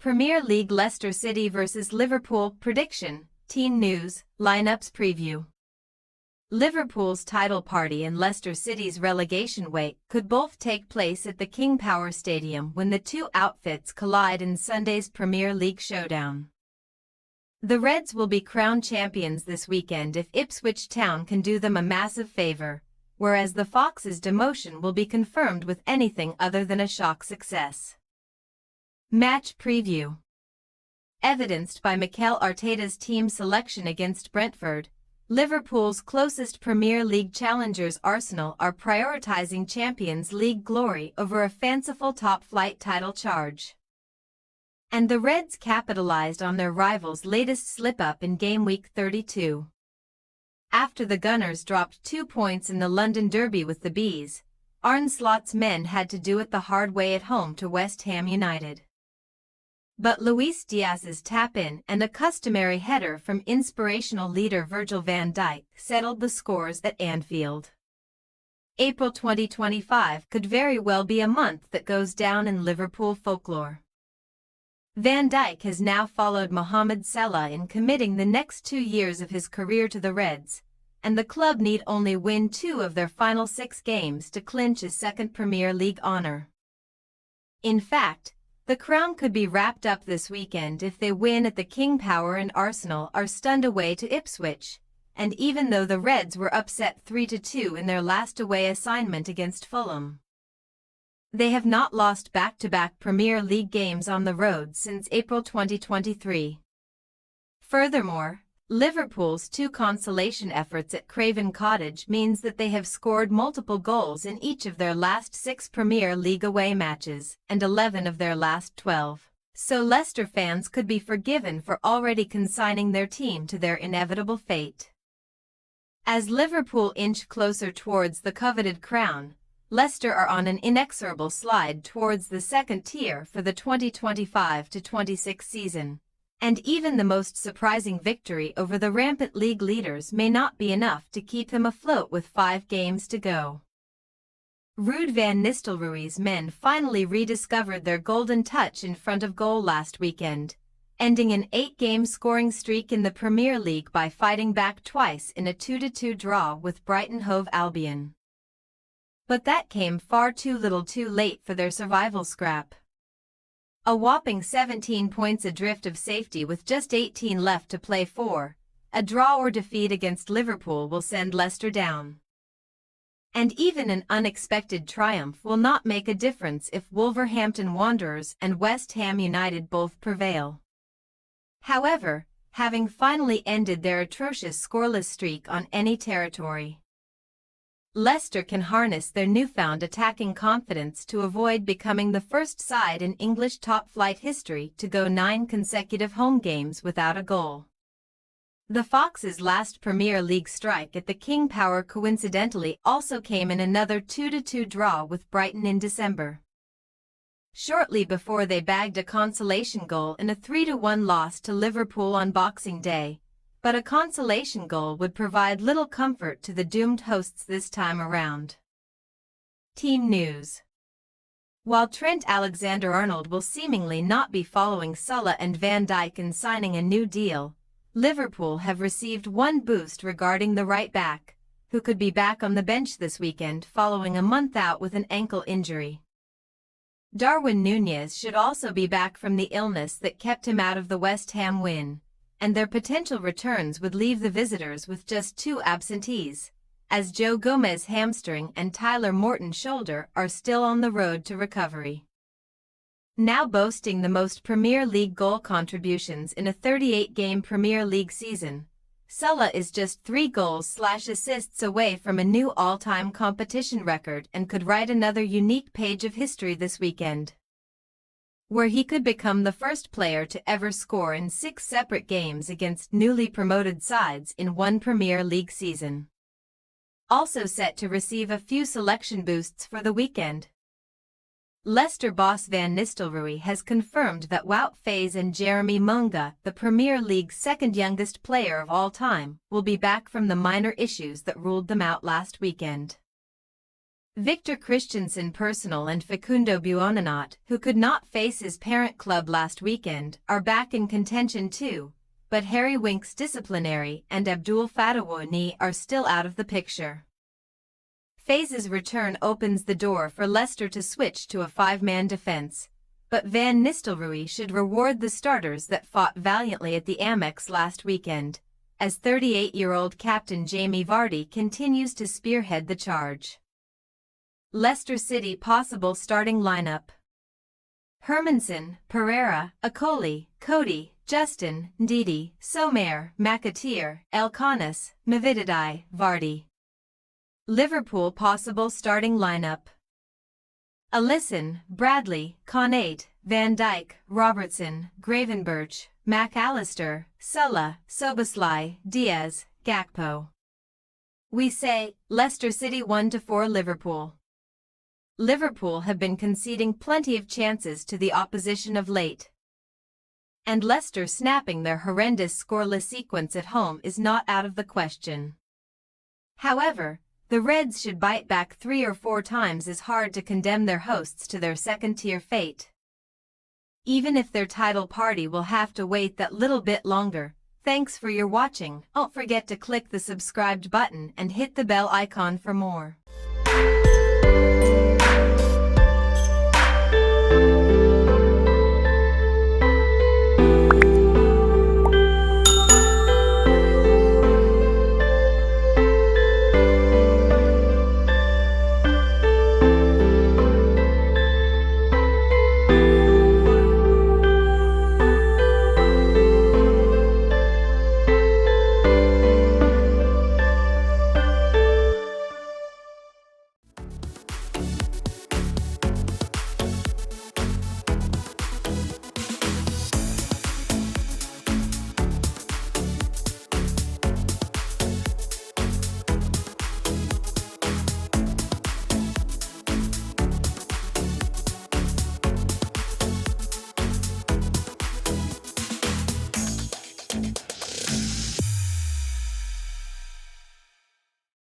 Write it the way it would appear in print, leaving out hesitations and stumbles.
Premier League Leicester City vs Liverpool prediction, Teen News, lineups preview. Liverpool's title party and Leicester City's relegation wake could both take place at the King Power Stadium when the two outfits collide in Sunday's Premier League showdown. The Reds will be crowned champions this weekend if Ipswich Town can do them a massive favour, whereas the Foxes' demotion will be confirmed with anything other than a shock success. Match preview. Evidenced by Mikel Arteta's team selection against Brentford, Liverpool's closest Premier League challengers Arsenal are prioritising Champions League glory over a fanciful top-flight title charge. And the Reds capitalised on their rivals' latest slip-up in game week 32. After the Gunners dropped 2 points in the London Derby with the Bees, Arne Slot's men had to do it the hard way at home to West Ham United. But Luis Diaz's tap-in and a customary header from inspirational leader Virgil van Dijk settled the scores at Anfield. April 2025 could very well be a month that goes down in Liverpool folklore. Van Dijk has now followed Mohamed Salah in committing the next 2 years of his career to the Reds, and the club need only win 2 of their final 6 games to clinch a second Premier League honour. In fact, the crown could be wrapped up this weekend if they win at the King Power and Arsenal are stunned away to Ipswich, and even though the Reds were upset 3-2 in their last away assignment against Fulham. They have not lost back-to-back Premier League games on the road since April 2023. Furthermore, Liverpool's 2 consolation efforts at Craven Cottage means that they have scored multiple goals in each of their last 6 Premier League away matches and 11 of their last 12, so Leicester fans could be forgiven for already consigning their team to their inevitable fate. As Liverpool inch closer towards the coveted crown, Leicester are on an inexorable slide towards the second tier for the 2025-26 season. And even the most surprising victory over the rampant league leaders may not be enough to keep them afloat with 5 games to go. Ruud van Nistelrooy's men finally rediscovered their golden touch in front of goal last weekend, ending an 8-game scoring streak in the Premier League by fighting back twice in a 2-2 draw with Brighton Hove Albion. But that came far too little too late for their survival scrap. A whopping 17 points adrift of safety with just 18 left to play for, a draw or defeat against Liverpool will send Leicester down. And even an unexpected triumph will not make a difference if Wolverhampton Wanderers and West Ham United both prevail. However, having finally ended their atrocious scoreless streak on any territory, Leicester can harness their newfound attacking confidence to avoid becoming the first side in English top-flight history to go 9 consecutive home games without a goal. The Foxes' last Premier League strike at the King Power coincidentally also came in another 2-2 draw with Brighton in December, shortly before they bagged a consolation goal in a 3-1 loss to Liverpool on Boxing Day. But a consolation goal would provide little comfort to the doomed hosts this time around. Team news. While Trent Alexander-Arnold will seemingly not be following Salah and Van Dijk in signing a new deal, Liverpool have received one boost regarding the right back, who could be back on the bench this weekend following a month out with an ankle injury. Darwin Núñez should also be back from the illness that kept him out of the West Ham win, and their potential returns would leave the visitors with just 2 absentees, as Joe Gomez hamstring and Tyler Morton shoulder are still on the road to recovery. Now boasting the most Premier League goal contributions in a 38-game Premier League season, Salah is just 3 goals/assists away from a new all-time competition record and could write another unique page of history this weekend, where he could become the first player to ever score in 6 separate games against newly promoted sides in one Premier League season. Also set to receive a few selection boosts for the weekend. Leicester boss Van Nistelrooy has confirmed that Wout Faes and Jeremy Munga, the Premier League's second youngest player of all time, will be back from the minor issues that ruled them out last weekend. Victor Christensen Personal and Facundo Buonanot, who could not face his parent club last weekend, are back in contention too, but Harry Winks disciplinary and Abdul Fatahouani are still out of the picture. Faze's return opens the door for Leicester to switch to a five-man defence, but Van Nistelrooy should reward the starters that fought valiantly at the Amex last weekend, as 38-year-old captain Jamie Vardy continues to spearhead the charge. Leicester City possible starting lineup: Hermansen, Pereira, Akoli, Cody, Justin, Ndidi, Somer, McAteer, Elkanis, Mavididi, Vardy. Liverpool possible starting lineup: Alisson, Bradley, Connate, Van Dijk, Robertson, Gravenberch, McAllister, Sulla, Soboslai, Diaz, Gakpo. We say, Leicester City 1-4 Liverpool. Liverpool have been conceding plenty of chances to the opposition of late, and Leicester snapping their horrendous scoreless sequence at home is not out of the question. However, the Reds should bite back 3 or 4 times as hard to condemn their hosts to their second-tier fate. Even if their title party will have to wait that little bit longer. Thanks for your watching. Don't forget to click the subscribed button and hit the bell icon for more.